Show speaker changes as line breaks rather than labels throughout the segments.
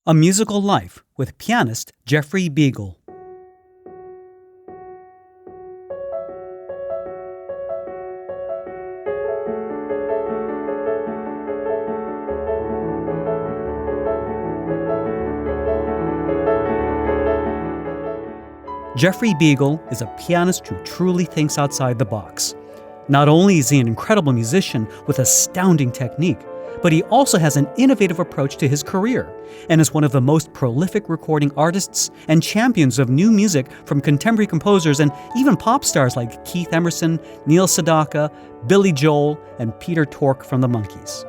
A Musical Life with pianist Jeffrey Biegel. Jeffrey Biegel is a pianist who truly thinks outside the box. Not only is he an incredible musician with astounding technique, but he also has an innovative approach to his career and is one of the most prolific recording artists and champions of new music from contemporary composers and even pop stars like Keith Emerson, Neil Sedaka, Billy Joel, and Peter Tork from the Monkees.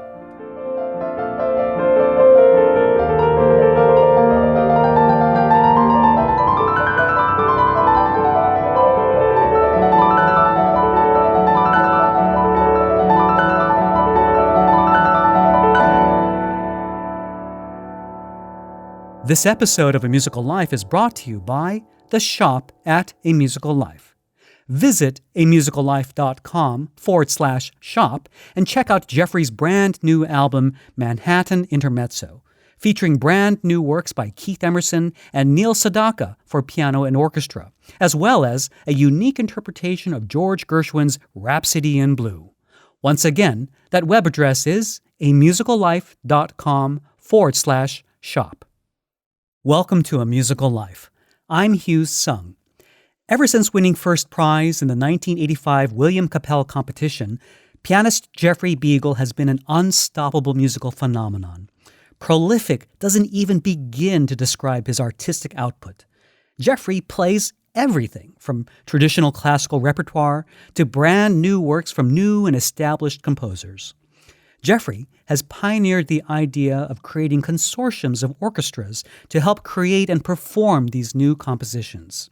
This episode of A Musical Life is brought to you by the shop at A Musical Life. Visit amusicallife.com/shop and check out Jeffrey's brand new album, Manhattan Intermezzo, featuring brand new works by Keith Emerson and Neil Sedaka for piano and orchestra, as well as a unique interpretation of George Gershwin's Rhapsody in Blue. Once again, that web address is amusicallife.com/shop. Welcome to A Musical Life. I'm Hugh Sung. Ever since winning first prize in the 1985 William Kappell competition, pianist Jeffrey Biegel has been an unstoppable musical phenomenon. Prolific doesn't even begin to describe his artistic output. Jeffrey plays everything from traditional classical repertoire to brand new works from new and established composers. Jeffrey has pioneered the idea of creating consortiums of orchestras to help create and perform these new compositions.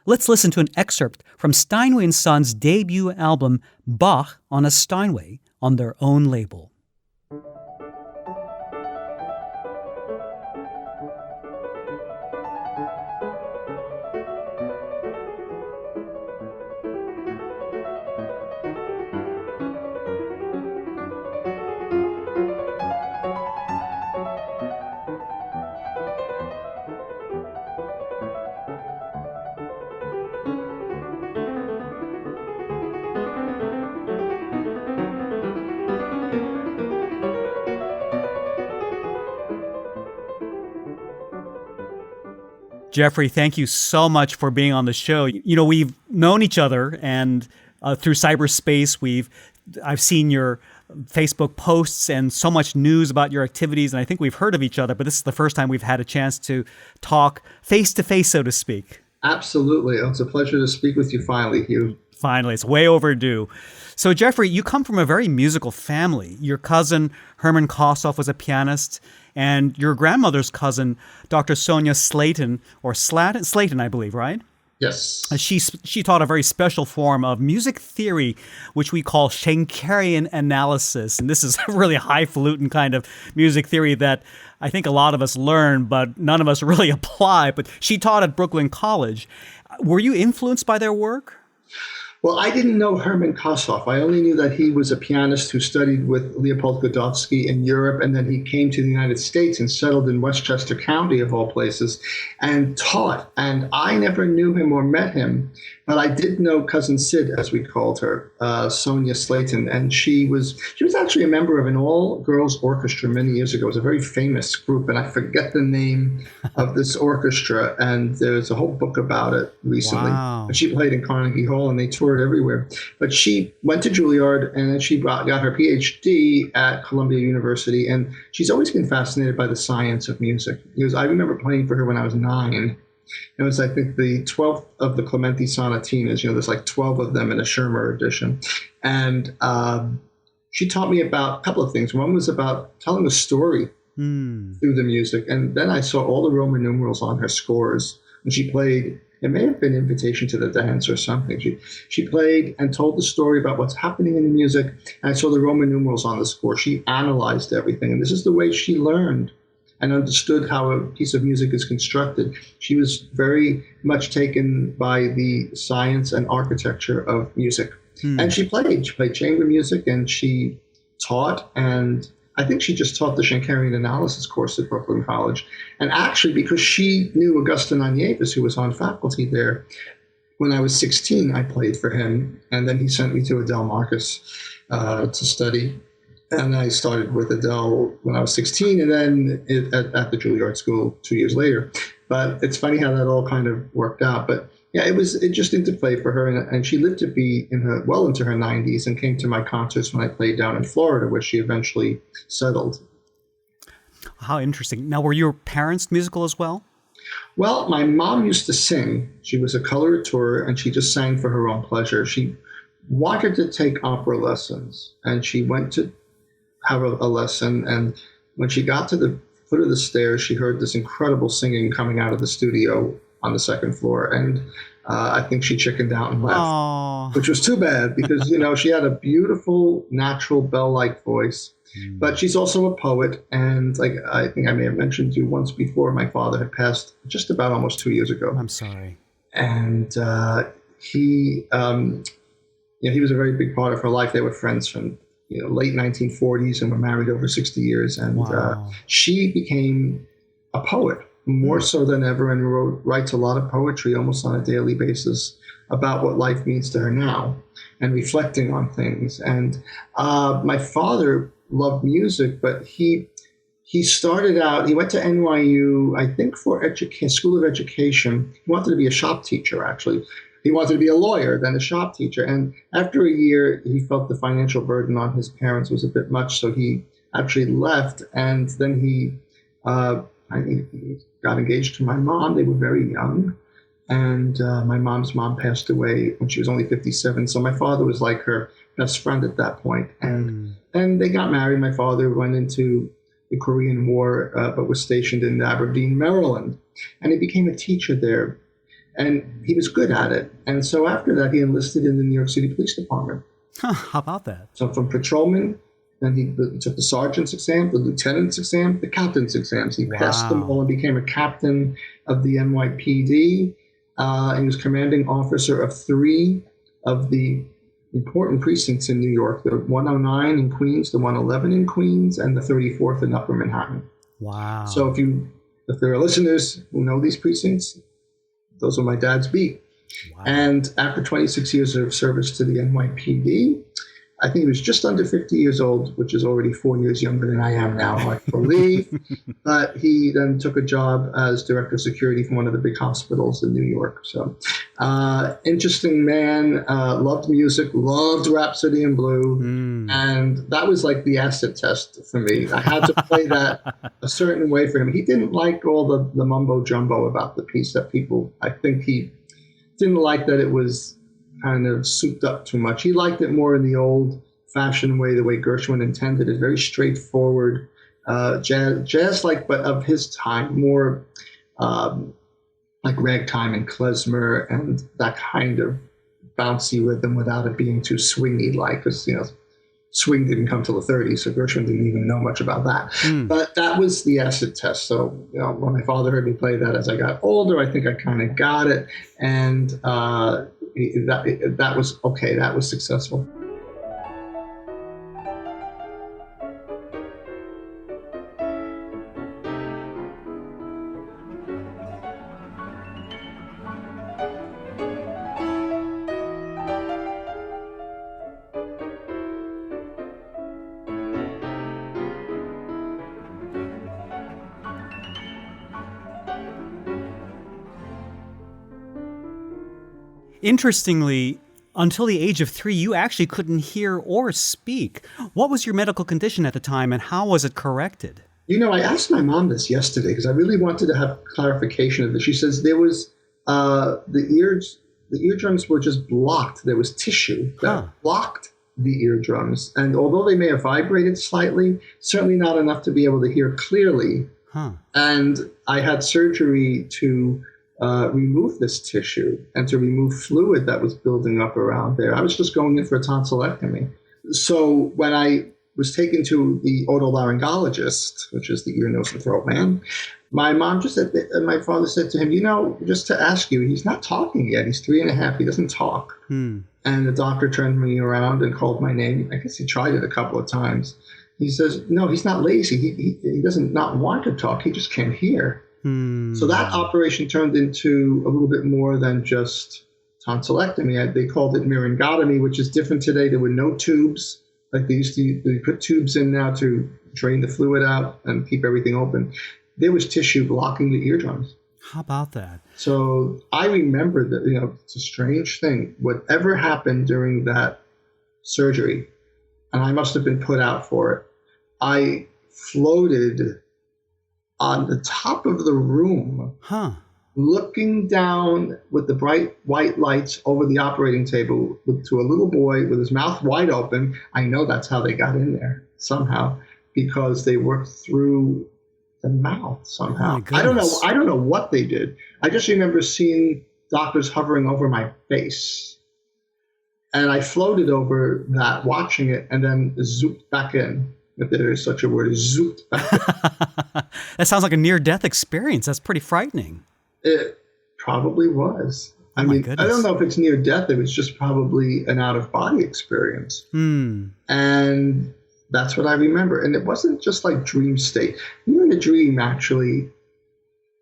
Let's listen to an excerpt from Steinway & Sons' debut album, Bach on a Steinway, on their own label. Jeffrey, thank you so much for being on the show. You know, we've known each other, and through cyberspace, I've seen your Facebook posts and so much news about your activities, and I think we've heard of each other, but this is the first time we've had a chance to talk face-to-face, so to speak.
Absolutely. It's a pleasure to speak with you finally, Hugh.
Finally. It's way overdue. So, Jeffrey, you come from a very musical family. Your cousin, Herman Kossoff, was a pianist, and your grandmother's cousin, Dr. Sonia Slayton, Slayton, I believe, right?
Yes.
She taught a very special form of music theory, which we call Schenkerian analysis. And this is a really highfalutin kind of music theory that I think a lot of us learn, but none of us really apply. But she taught at Brooklyn College. Were you influenced by their work?
Well, I didn't know Herman Kossoff. I only knew that he was a pianist who studied with Leopold Godowsky in Europe, and then he came to the United States and settled in Westchester County, of all places, and taught. And I never knew him or met him, but I did know Cousin Sid, as we called her, Sonia Slayton, and she was actually a member of an all-girls orchestra many years ago. It was a very famous group, and I forget the name of this orchestra, and there's a whole book about it recently.
Wow.
But she played in Carnegie Hall, and they toured everywhere. But she went to Juilliard, and then she got her PhD at Columbia University, and she's always been fascinated by the science of music. I remember playing for her when I was 9. It was, I think, the 12th of the Clementi sonatinas. There's like 12 of them in a Schirmer edition. And she taught me about a couple of things. One was about telling a story through the music. And then I saw all the Roman numerals on her scores. And she played, it may have been Invitation to the Dance or something. She played and told the story about what's happening in the music. And I saw the Roman numerals on the score. She analyzed everything. And this is the way she learned and understood how a piece of music is constructed. She was very much taken by the science and architecture of music. And she played chamber music, and she taught, and I think she just taught the Schenkerian analysis course at Brooklyn College. And actually, because she knew Augustin Anievis, who was on faculty there, when I was 16, I played for him. And then he sent me to Adele Marcus to study. And I started with Adele when I was 16, and then at the Juilliard School 2 years later. But it's funny how that all kind of worked out. But yeah, it just interplayed for her, and she lived to be well into her 90s, and came to my concerts when I played down in Florida, where she eventually settled.
How interesting. Now, were your parents musical as well?
Well, my mom used to sing. She was a coloratura, and she just sang for her own pleasure. She wanted to take opera lessons, and she went to have a lesson. And when she got to the foot of the stairs, she heard this incredible singing coming out of the studio on the second floor. And I think she chickened out and left,
Aww.
which was too bad because, she had a beautiful, natural bell-like voice. But she's also a poet. And like I think I may have mentioned to you once before, my father had passed just about almost 2 years ago.
I'm sorry.
And he was a very big part of her life. They were friends from late 1940s and were married over 60 years. And
Wow.
She became a poet more so than ever, and writes a lot of poetry almost on a daily basis about what life means to her now and reflecting on things. And my father loved music, but he started out, he went to NYU, I think for School of Education. He wanted to be a shop teacher, actually. He wanted to be a lawyer, then a shop teacher. And after a year, he felt the financial burden on his parents was a bit much, so he actually left. And then he got engaged to my mom. They were very young. And my mom's mom passed away when she was only 57. So my father was like her best friend at that point. And then they got married. My father went into the Korean War, but was stationed in Aberdeen, Maryland. And he became a teacher there. And he was good at it. And so after that, he enlisted in the New York City Police Department.
Huh, how about that?
So from patrolman, then he took the sergeant's exam, the lieutenant's exam, the captain's exams. He passed them all and became a captain of the NYPD. He was commanding officer of 3 of the important precincts in New York, the 109 in Queens, the 111 in Queens, and the 34th in Upper Manhattan.
Wow.
So if there are listeners who know these precincts, those are my dad's beat. Wow. And after 26 years of service to the NYPD, I think he was just under 50 years old, which is already 4 years younger than I am now, I believe. But he then took a job as director of security for one of the big hospitals in New York. So interesting man, loved music, loved Rhapsody in Blue. And that was like the acid test for me. I had to play that a certain way for him. He didn't like all the mumbo jumbo about the piece that I think he didn't like that it was kind of souped up too much. He liked it more in the old-fashioned way, the way Gershwin intended it, very straightforward, jazz-like, but of his time, more like ragtime and klezmer and that kind of bouncy rhythm without it being too swingy-like, because, swing didn't come till the 30s, so Gershwin didn't even know much about that. But that was the acid test. So when my father heard me play that as I got older, I think I kind of got it. And that was okay. That was successful.
Interestingly, until the age of 3, you actually couldn't hear or speak. What was your medical condition at the time, and how was it corrected?
I asked my mom this yesterday because I really wanted to have clarification of this. She says there was the eardrums were just blocked. There was tissue that blocked the eardrums. And although they may have vibrated slightly, certainly not enough to be able to hear clearly. And I had surgery to remove this tissue and to remove fluid that was building up around there. I was just going in for a tonsillectomy. So when I was taken to the otolaryngologist, which is the ear, nose, and throat man, my mom just said, and my father said to him, just to ask you, he's not talking yet. He's 3.5. He doesn't talk. And the doctor turned me around and called my name. I guess he tried it a couple of times. He says, no, he's not lazy. He doesn't not want to talk. He just can't hear. So that operation turned into a little bit more than just tonsillectomy. They called it myringotomy, which is different today. There were no tubes. Like they put tubes in now to drain the fluid out and keep everything open. There was tissue blocking the eardrums.
How about that?
So I remember that, it's a strange thing. Whatever happened during that surgery, and I must have been put out for it, I floated on the top of the room, looking down with the bright white lights over the operating table to a little boy with his mouth wide open. I know that's how they got in there somehow, because they worked through the mouth somehow. I don't know what they did. I just remember seeing doctors hovering over my face. And I floated over that, watching it, and then zooped back in. If there is such a word, zooped back in.
That sounds like a near-death experience. That's pretty frightening.
It probably was. I mean, goodness. I don't know if it's near death. It was just probably an out-of-body experience. And that's what I remember. And it wasn't just like dream state. When you're in a dream, actually,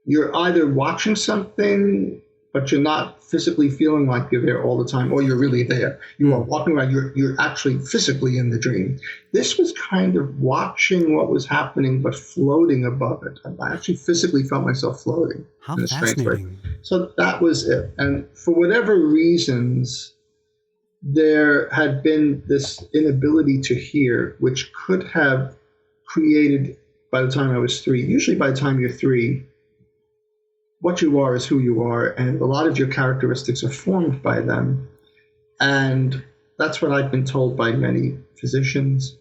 you're either watching something, but you're not physically feeling like you're there all the time, or you're really there. You are walking around. You're actually physically in the dream. This was kind of watching what was happening, but floating above it. I actually physically felt myself floating.
How fascinating.
So that was it. And for whatever reasons, there had been this inability to hear, which could have created, by the time I was 3, usually by the time you're 3, what you are is who you are, and a lot of your characteristics are formed by them. And that's what I've been told by many physicians.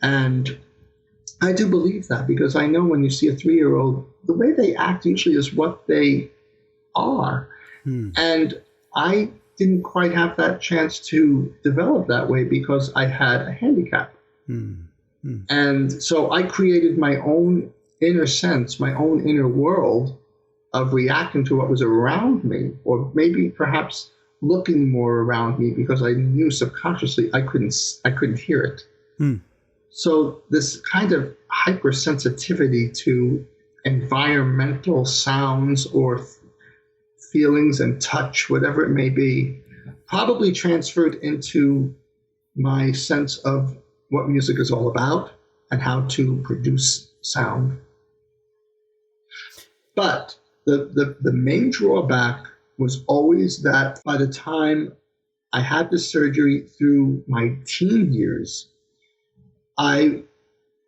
And I do believe that, because I know when you see a 3-year-old, the way they act usually is what they are. And I didn't quite have that chance to develop that way because I had a handicap. And so I created my own inner sense, my own inner world of reacting to what was around me, or maybe perhaps looking more around me, because I knew subconsciously I couldn't hear it. So this kind of hypersensitivity to environmental sounds or feelings and touch, whatever it may be, probably transferred into my sense of what music is all about and how to produce sound. But the main drawback was always that by the time I had the surgery through my teen years, I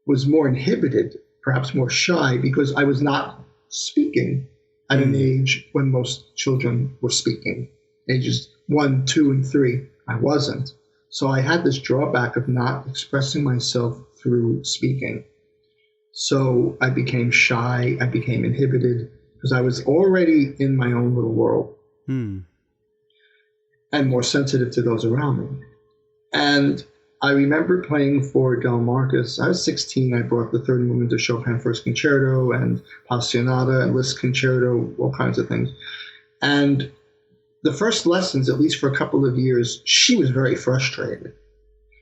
was more inhibited, perhaps more shy, because I was not speaking at an age when most children were speaking. Ages 1, 2, and 3, I wasn't. So I had this drawback of not expressing myself through speaking. So I became shy, I became inhibited, because I was already in my own little world and more sensitive to those around me. And I remember playing for Del Marcus. I was 16. I brought the third movement of Chopin First Concerto and Passionata and Liszt Concerto, all kinds of things. And the first lessons, at least for a couple of years, she was very frustrated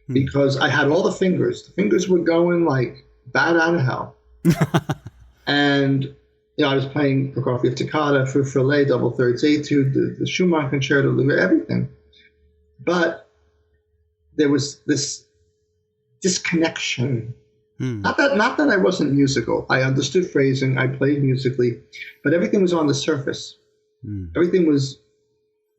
because I had all the fingers. The fingers were going like bat out of hell. And I was playing Prokofiev Toccata, Fruffalet, double thirds etude, the Schumann Concerto, everything. But there was this disconnection. Not that I wasn't musical. I understood phrasing. I played musically, but everything was on the surface. Everything was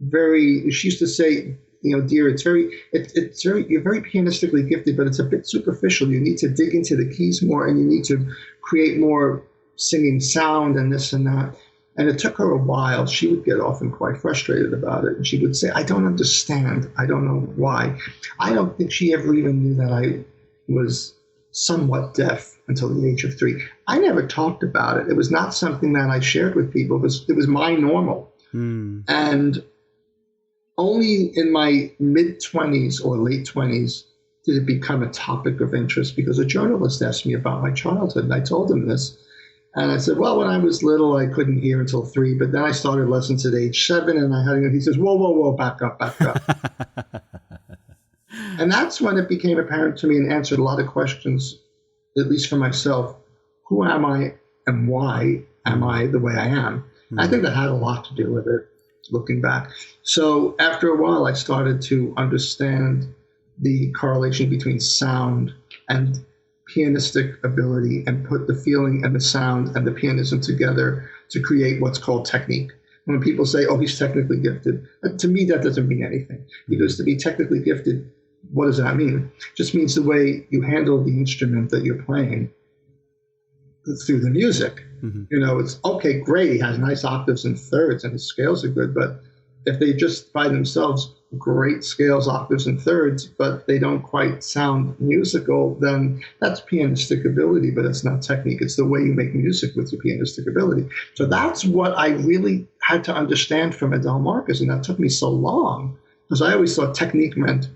very. She used to say, dear, it's very. You're very pianistically gifted, but it's a bit superficial. You need to dig into the keys more, and you need to create more singing sound and this and that. And it took her a while. She would get often quite frustrated about it. And she would say, I don't understand. I don't know why. I don't think she ever even knew that I was somewhat deaf until the age of 3. I never talked about it. It was not something that I shared with people. It was my normal. And only in my mid-20s or late 20s did it become a topic of interest, because a journalist asked me about my childhood. And I told him this. And I said, well, when I was little, I couldn't hear until 3, but then I started lessons at age 7, and I had to go. He says, whoa, back up. And that's when it became apparent to me and answered a lot of questions at least for myself, who am I and why am I the way I am? I think that had a lot to do with it, looking back. So after a while, I started to understand the correlation between sound and pianistic ability and put the feeling and the sound and the pianism together to create what's called technique. When people say, oh, he's technically gifted, to me, that doesn't mean anything. Because to be technically gifted, what does that mean? It just means the way you handle the instrument that you're playing through the music. It's okay, great, he has nice octaves and thirds and his scales are good, but if they just by themselves great scales, octaves, and thirds, but they don't quite sound musical, then that's pianistic ability, but it's not technique. It's the way you make music with your pianistic ability. So that's what I really had to understand from Adele Marcus, and that took me so long, because I always thought technique meant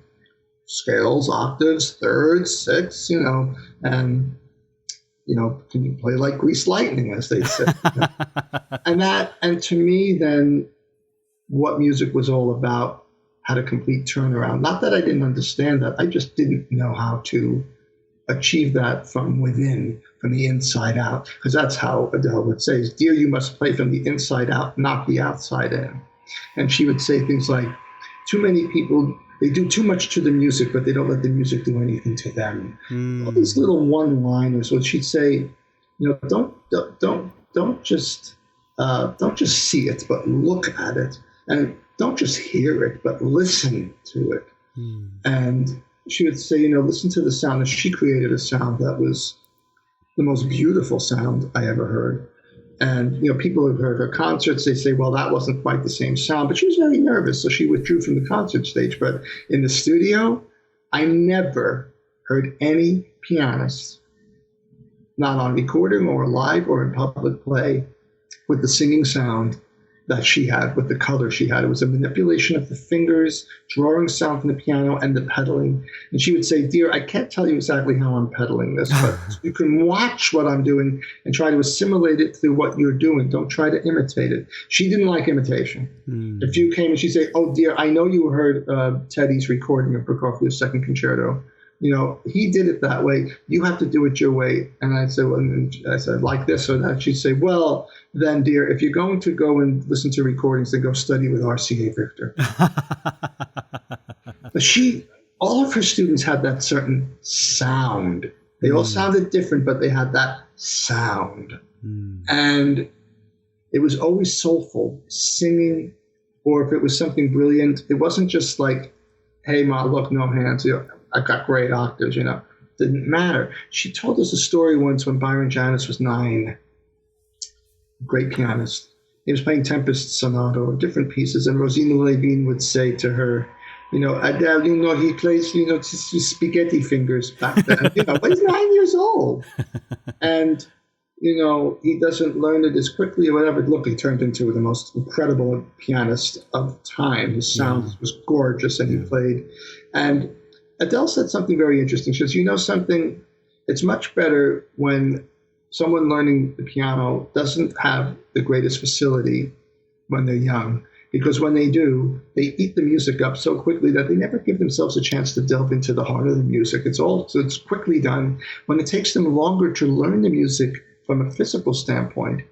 scales, octaves, thirds, sixths, and can you play like greased lightning, as they say. And to me, then, what music was all about had a complete turnaround. Not that I didn't understand that, I just didn't know how to achieve that from within, from the inside out. Because that's how Adele would say, dear, you must play from the inside out, not the outside in. And she would say things like, too many people, they do too much to the music, but they don't let the music do anything to them. All these little one-liners. What she'd say, don't just see it, but look at it, and don't just hear it, but listen to it. And she would say, listen to the sound. And she created a sound that was the most beautiful sound I ever heard. And, people who've heard her concerts, they say, well, that wasn't quite the same sound. But she was very nervous, so she withdrew from the concert stage. But in the studio, I never heard any pianist, not on recording or live or in public play, with the singing sound that she had, with the color she had. It was a manipulation of the fingers, drawing sound from the piano, and the pedaling. And she would say, dear, I can't tell you exactly how I'm pedaling this, but you can watch what I'm doing and try to assimilate it through what you're doing. Don't try to imitate it. She didn't like imitation. If you came and she'd say, oh, dear, I know you heard Teddy's recording of Prokofiev's Second Concerto. He did it that way. You have to do it your way. And I said, like this or that. She'd say, well, then, dear, if you're going to go and listen to recordings, then go study with RCA Victor. But all of her students had that certain sound. They all sounded different, but they had that sound. And it was always soulful, singing, or if it was something brilliant, it wasn't just like, hey, Ma, look, no hands. I've got great octaves, Didn't matter. She told us a story once when Byron Janis was 9. Great pianist. He was playing Tempest Sonata or different pieces, and Rosina Levine would say to her, Adele, he plays, spaghetti fingers back then. But he's 9 years old. And, he doesn't learn it as quickly or whatever. Look, he turned into the most incredible pianist of time. His sound was gorgeous, and he played. And Adele said something very interesting. She says, something, it's much better when someone learning the piano doesn't have the greatest facility when they're young, because when they do, they eat the music up so quickly that they never give themselves a chance to delve into the heart of the music. It's quickly done. When it takes them longer to learn the music from a physical standpoint,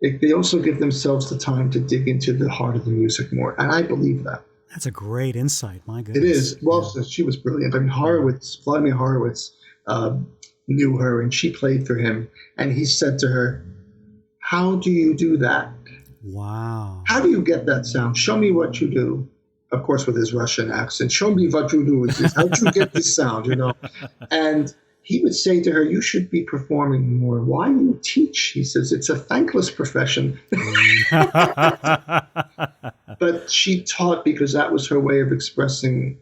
they also give themselves the time to dig into the heart of the music more. And I believe that.
That's a great insight. My goodness.
It is. Well, she was brilliant. I mean, Vladimir Horowitz knew her, and she played for him. And he said to her, how do you do that?
Wow. How
do you get that sound? Show me what you do. Of course, with his Russian accent. Show me what you do. How do you get this sound, And he would say to her, you should be performing more. Why do you teach? He says, it's a thankless profession. But she taught because that was her way of expressing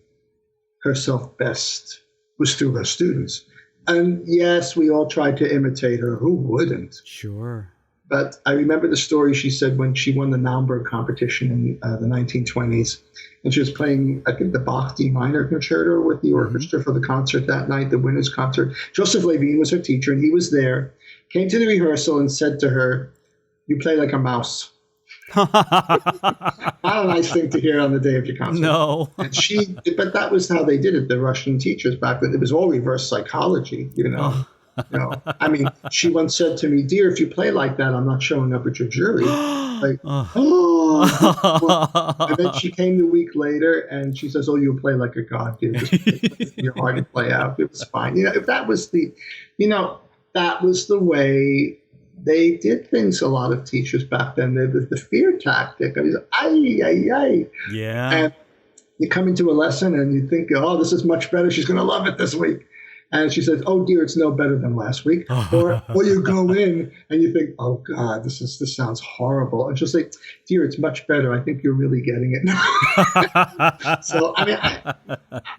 herself best, was through her students. And yes, we all tried to imitate her. Who wouldn't?
Sure.
But I remember the story she said when she won the Naumburg competition in the 1920s. And she was playing, I think, the Bach D minor concerto with the orchestra for the concert that night, the winner's concert. Joseph Levine was her teacher, and he was there, came to the rehearsal and said to her, you play like a mouse. Not a nice thing to hear on the day of your concert.
No.
But that was how they did it, the Russian teachers back then. It was all reverse psychology, I mean, she once said to me, "Dear, if you play like that, I'm not showing up at your jury." Like, oh. And then she came the week later and she says, "Oh, you play like a god, dude. Just play your heart and play out. It was fine." If that was that was the way they did things. A lot of teachers back then, the fear tactic. I mean, ay.
Yeah.
And you come into a lesson and you think, "Oh, this is much better. She's going to love it this week." And she says, "Oh dear, it's no better than last week." Or you go in and you think, "Oh God, this sounds horrible." And she'll say, "Dear, it's much better. I think you're really getting it now." So I mean,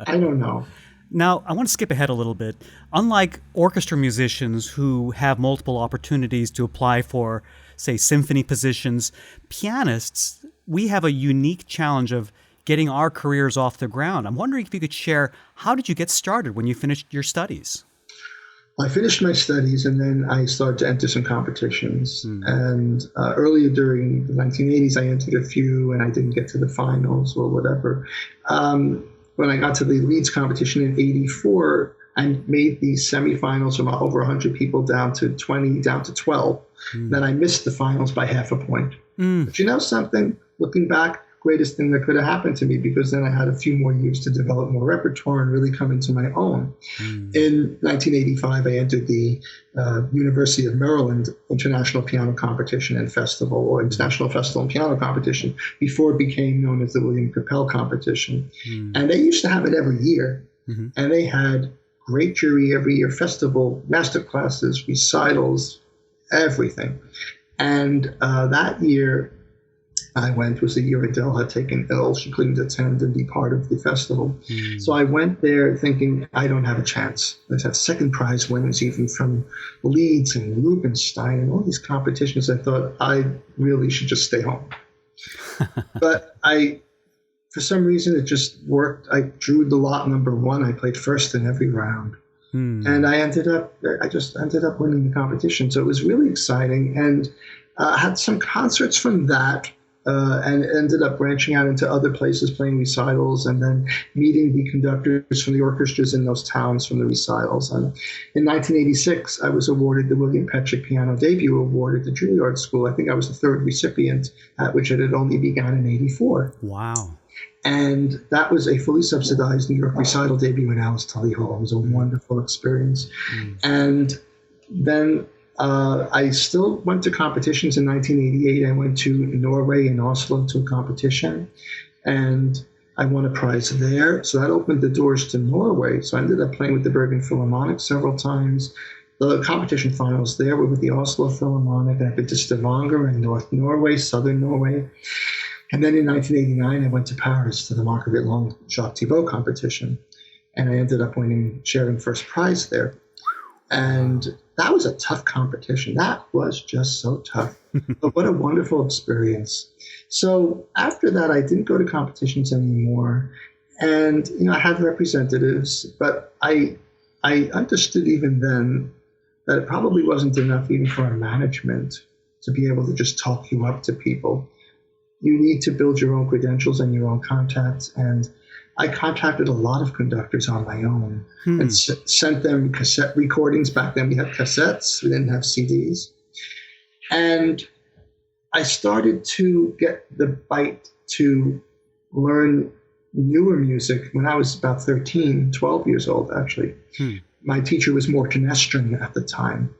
I don't know.
Now, I want to skip ahead a little bit. Unlike orchestra musicians who have multiple opportunities to apply for, say, symphony positions, pianists, we have a unique challenge of getting our careers off the ground. I'm wondering if you could share, how did you get started when you finished your studies?
I finished my studies and then I started to enter some competitions. And earlier during the 1980s, I entered a few and I didn't get to the finals or whatever. When I got to the Leeds competition in 84, I made the semifinals from over 100 people down to 20, down to 12. Then I missed the finals by half a point. But you know something? Looking back, greatest thing that could have happened to me, because then I had a few more years to develop more repertoire and really come into my own. In 1985, I entered the University of Maryland International Piano Competition and Festival, or International Festival and Piano Competition, before it became known as the William Kappell Competition. And they used to have it every year. And they had great jury every year, festival, master classes, recitals, everything. And that year, I went, was the year Adele had taken ill. She couldn't attend and be part of the festival. So I went there thinking, I don't have a chance. I had second prize winners, even from Leeds and Rubinstein and all these competitions. I thought I really should just stay home. But for some reason, it just worked. I drew the lot number one. I played first in every round. And I just ended up winning the competition. So it was really exciting, and had some concerts from that. And ended up branching out into other places, playing recitals, and then meeting the conductors from the orchestras in those towns from the recitals. And in 1986, I was awarded the William Kappell Piano Debut Award at the Juilliard School. I think I was the third recipient, at which it had only begun in 84.
Wow.
And that was a fully subsidized New York recital debut in Alice Tully Hall. It was a wonderful experience. And then I still went to competitions in 1988. I went to Norway and Oslo to a competition, and I won a prize there. So that opened the doors to Norway. So I ended up playing with the Bergen Philharmonic several times. The competition finals there were with the Oslo Philharmonic. I've been to Stavanger in North Norway, Southern Norway. And then in 1989, I went to Paris to the Marguerite Long Jacques Thibault competition. And I ended up sharing first prize there. And that was a tough competition. That was just so tough. But what a wonderful experience. So after that, I didn't go to competitions anymore. And, I had representatives, but I understood even then that it probably wasn't enough even for our management to be able to just talk you up to people. You need to build your own credentials and your own contacts. And I contacted a lot of conductors on my own and sent them cassette recordings. Back then we had cassettes, we didn't have CDs. And I started to get the bite to learn newer music when I was about 13, 12 years old, actually. My teacher was Morten Estrin at the time.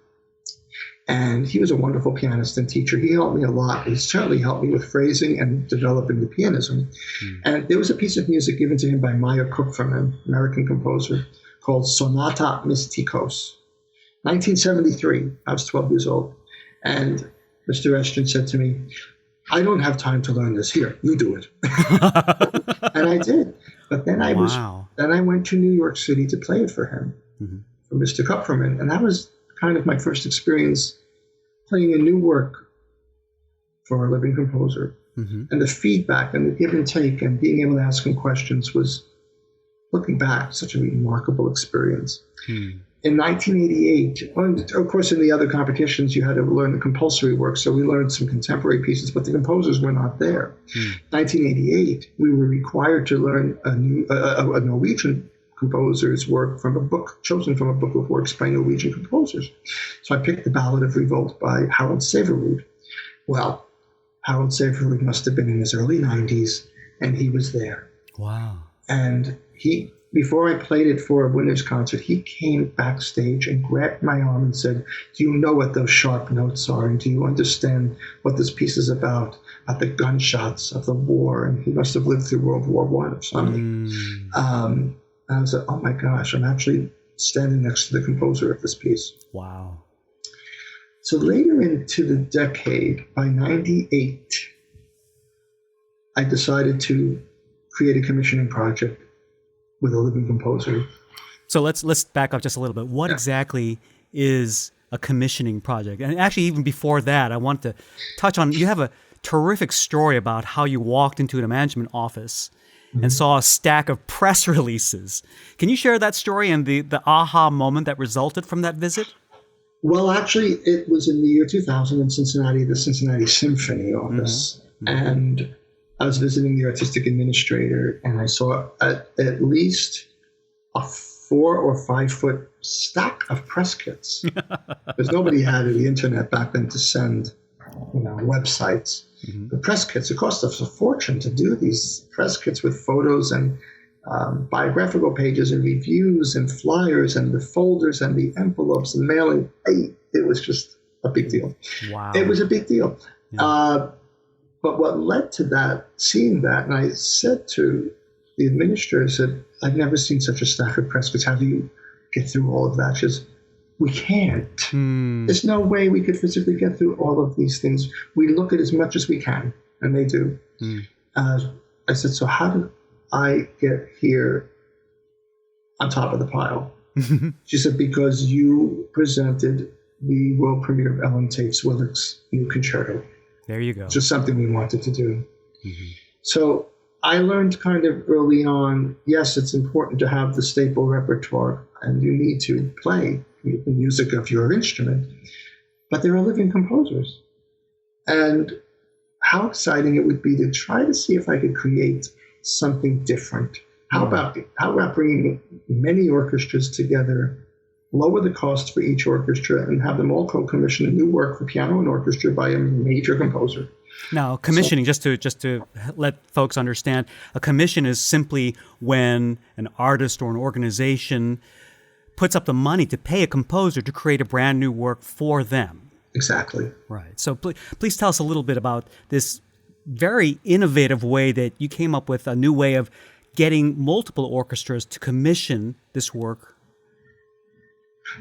And he was a wonderful pianist and teacher. He helped me a lot. He certainly helped me with phrasing and developing the pianism. And there was a piece of music given to him by Meyer Kupferman, American composer, called Sonata Mystikos. 1973, I was 12 years old. And Mr. Estrin said to me, I don't have time to learn this. Here, you do it. And I did. But then I went to New York City to play it for him, for Mr. Kupferman. And that was kind of my first experience playing a new work for a living composer. And the feedback and the give and take and being able to ask him questions was, looking back, such a remarkable experience. In 1988, of course, in the other competitions, you had to learn the compulsory work. So we learned some contemporary pieces, but the composers were not there. 1988, we were required to learn a Norwegian composers' work from a book, chosen from a book of works by Norwegian composers. So I picked the Ballad of Revolt by Harald Severud. Well, Harald Severud must have been in his early 90s, and he was there.
Wow.
And before I played it for a winner's concert, he came backstage and grabbed my arm and said, "Do you know what those sharp notes are? And do you understand what this piece is about the gunshots of the war?" And he must have lived through World War I or something. And I was like, oh my gosh, I'm actually standing next to the composer of this piece.
Wow.
So later into the decade, by 98, I decided to create a commissioning project with a living composer.
So let's back up just a little bit. What exactly is a commissioning project? And actually, even before that, I want to touch on, you have a terrific story about how you walked into a management office and saw a stack of press releases. Can you share that story and the aha moment that resulted from that visit?
Well, actually, it was in the year 2000 in Cincinnati, the Cincinnati Symphony office. And I was visiting the artistic administrator, and I saw at least a 4 or 5 foot stack of press kits. Because nobody had the internet back then to send, websites. The press kits, it cost us a fortune to do these press kits with photos and biographical pages and reviews and flyers and the folders and the envelopes and mailing. It was just a big deal.
Wow.
It was a big deal.
Yeah.
But what led to that, seeing that, and I said to the administrator, I said, "I've never seen such a stack of press kits. How do you get through all of that?" She says, "We can't. There's no way we could physically get through all of these things. We look at as much as we can," and they do. I said, "So how did I get here on top of the pile?" She said, "Because you presented the world premiere of Ellen Tate-Swillick's new concerto."
There you go.
Just something we wanted to do. So I learned kind of early on, yes, it's important to have the staple repertoire, and you need to play the music of your instrument, but there are living composers. And how exciting it would be to try to see if I could create something different. How about bringing many orchestras together, lower the cost for each orchestra, and have them all co-commission a new work for piano and orchestra by a major composer.
Now, commissioning, just to let folks understand, a commission is simply when an artist or an organization puts up the money to pay a composer to create a brand new work for them.
Exactly.
Right. So please tell us a little bit about this very innovative way that you came up with, a new way of getting multiple orchestras to commission this work.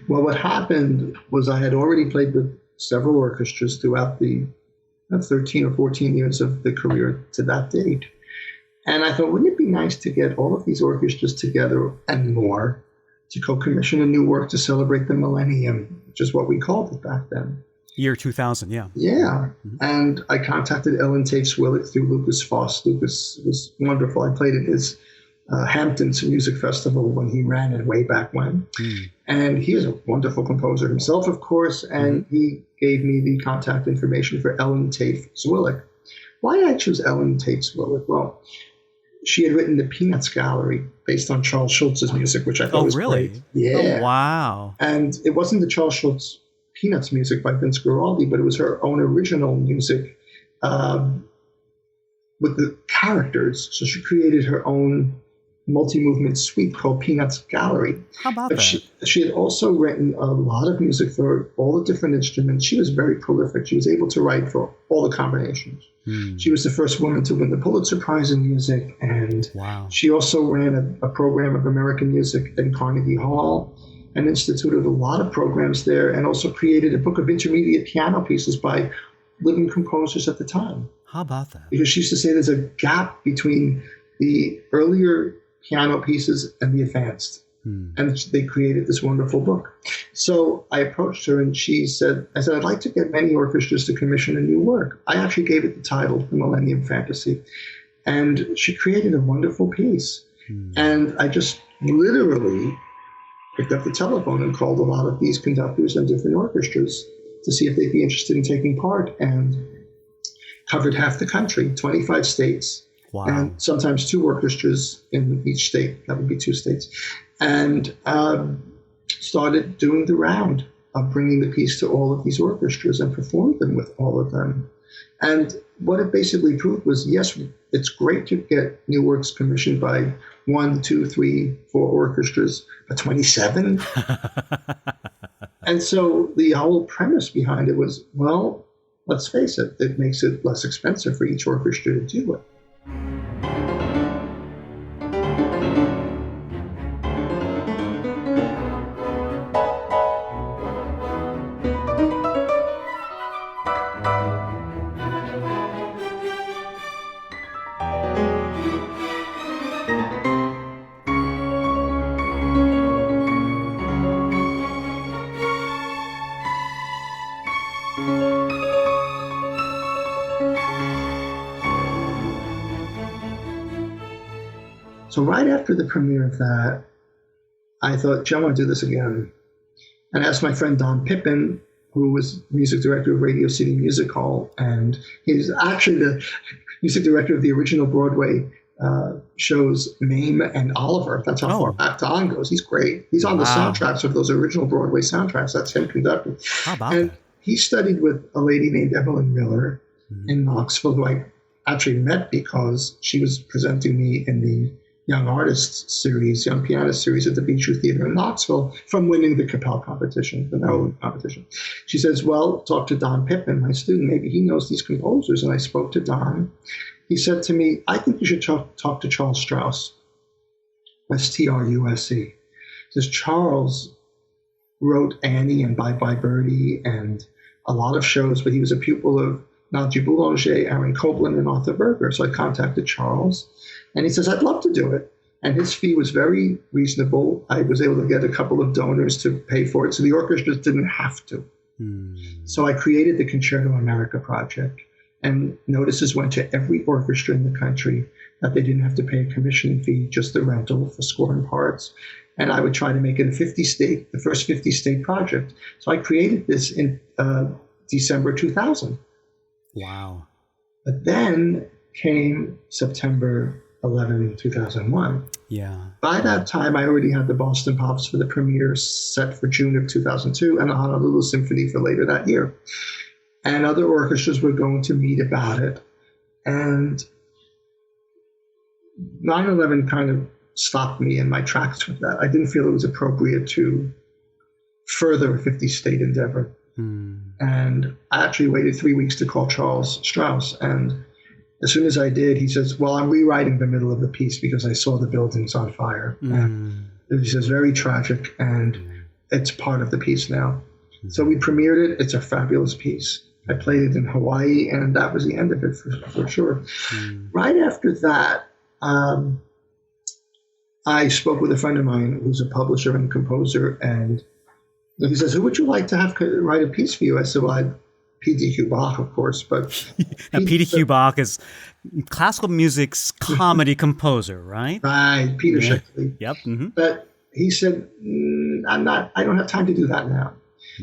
Well, what happened was I had already played with several orchestras throughout the 13 or 14 years of the career to that date. And I thought, wouldn't it be nice to get all of these orchestras together and more to co-commission a new work to celebrate the millennium, which is what we called it back then.
Year 2000, yeah.
Yeah. And I contacted Ellen Tate-Swillick through Lucas Foss. Lucas was wonderful. I played at his Hamptons Music Festival when he ran it way back when. And he is a wonderful composer himself, of course, and he gave me the contact information for Ellen Tate-Swillick. Why did I choose Ellen Tate-Swillick? Well, she had written the Peanuts Gallery based on Charles Schultz's music, which I thought was great. Yeah.
Oh, wow.
And it wasn't the Charles Schultz Peanuts music by Vince Guaraldi, but it was her own original music with the characters. So she created her own multi-movement suite called Peanuts Gallery.
How about
but
that?
She had also written a lot of music for all the different instruments. She was very prolific. She was able to write for all the combinations. She was the first woman to win the Pulitzer Prize in music, and she also ran a program of American music in Carnegie Hall and instituted a lot of programs there, and also created a book of intermediate piano pieces by living composers at the time.
How about that?
Because she used to say there's a gap between the earlier piano pieces and the advanced. And they created this wonderful book. So I approached her and I said, I'd like to get many orchestras to commission a new work. I actually gave it the title, The Millennium Fantasy. And she created a wonderful piece. And I just literally picked up the telephone and called a lot of these conductors and different orchestras to see if they'd be interested in taking part, and covered half the country, 25 states.
Wow.
And sometimes 2 orchestras in each state. That would be 2 states. and started doing the round of bringing the piece to all of these orchestras and performed them with all of them. And what it basically proved was, yes, it's great to get new works commissioned by 1, 2, 3, 4 orchestras, but 27? And so the whole premise behind it was, well, let's face it, it makes it less expensive for each orchestra to do it. So right after the premiere of that, I thought, gee, I want to do this again. And I asked my friend Don Pippin, who was music director of Radio City Music Hall, and he's actually the music director of the original Broadway shows Mame and Oliver. That's how far back Don goes. He's great. He's on the soundtracks of those original Broadway soundtracks. That's him conducting.
How about
and
that?
He studied with a lady named Evelyn Miller in Knoxville, who I actually met because she was presenting me in the Young Artists series, Young Pianist series at the Bijou Theater in Knoxville from winning the Kappell competition, the Maryland competition. She says, well, talk to Don Pippin, my student. Maybe he knows these composers. And I spoke to Don. He said to me, I think you should talk to Charles Strauss, Struse. He says, Charles wrote Annie and Bye Bye Birdie and a lot of shows, but he was a pupil of Nadia Boulanger, Aaron Copland, and Arthur Berger. So I contacted Charles. And he says, I'd love to do it. And his fee was very reasonable. I was able to get a couple of donors to pay for it. So the orchestras didn't have to. So I created the Concerto America project. And notices went to every orchestra in the country that they didn't have to pay a commissioning fee, just the rental for score and parts. And I would try to make it the first 50-state project. So I created this in December 2000.
Wow.
But then came September 11, 2001.
Yeah.
By that time, I already had the Boston Pops for the premiere set for June of 2002 and the Honolulu Symphony for later that year. And other orchestras were going to meet about it. And 9/11 kind of stopped me in my tracks with that. I didn't feel it was appropriate to further a 50-state endeavor. And I actually waited 3 weeks to call Charles Strauss. And as soon as I did, he says, well, I'm rewriting the middle of the piece because I saw the buildings on fire. And he says, very tragic, and it's part of the piece now. So we premiered it. It's a fabulous piece. I played it in Hawaii, and that was the end of it for sure. Right after that, I spoke with a friend of mine who's a publisher and composer, and he says, who would you like to have write a piece for you? I said, well, P.D.Q. Bach, of course, but
P.D.Q. Bach is classical music's comedy composer, right?
Right, Peter Sheckley.
Yep.
But he said, I don't have time to do that now.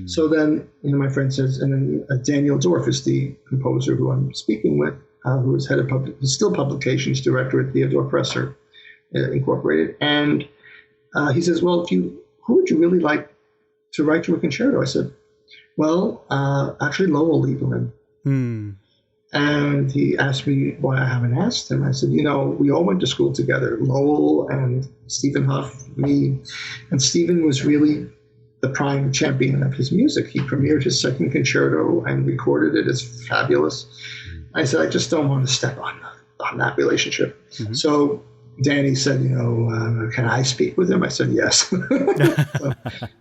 So then, my friend says, and then Daniel Dorff is the composer who I'm speaking with, who is head of still publications director at Theodore Presser Incorporated. And he says, well, who would you really like to write you a concerto? I said, well, actually Lowell Lieberman. And he asked me why I haven't asked him. I said, we all went to school together, Lowell and Stephen Huff, me. And Stephen was really the prime champion of his music. He premiered his second concerto and recorded it. It's fabulous. I said, I just don't want to step on that relationship. So Danny said, can I speak with him? I said, yes.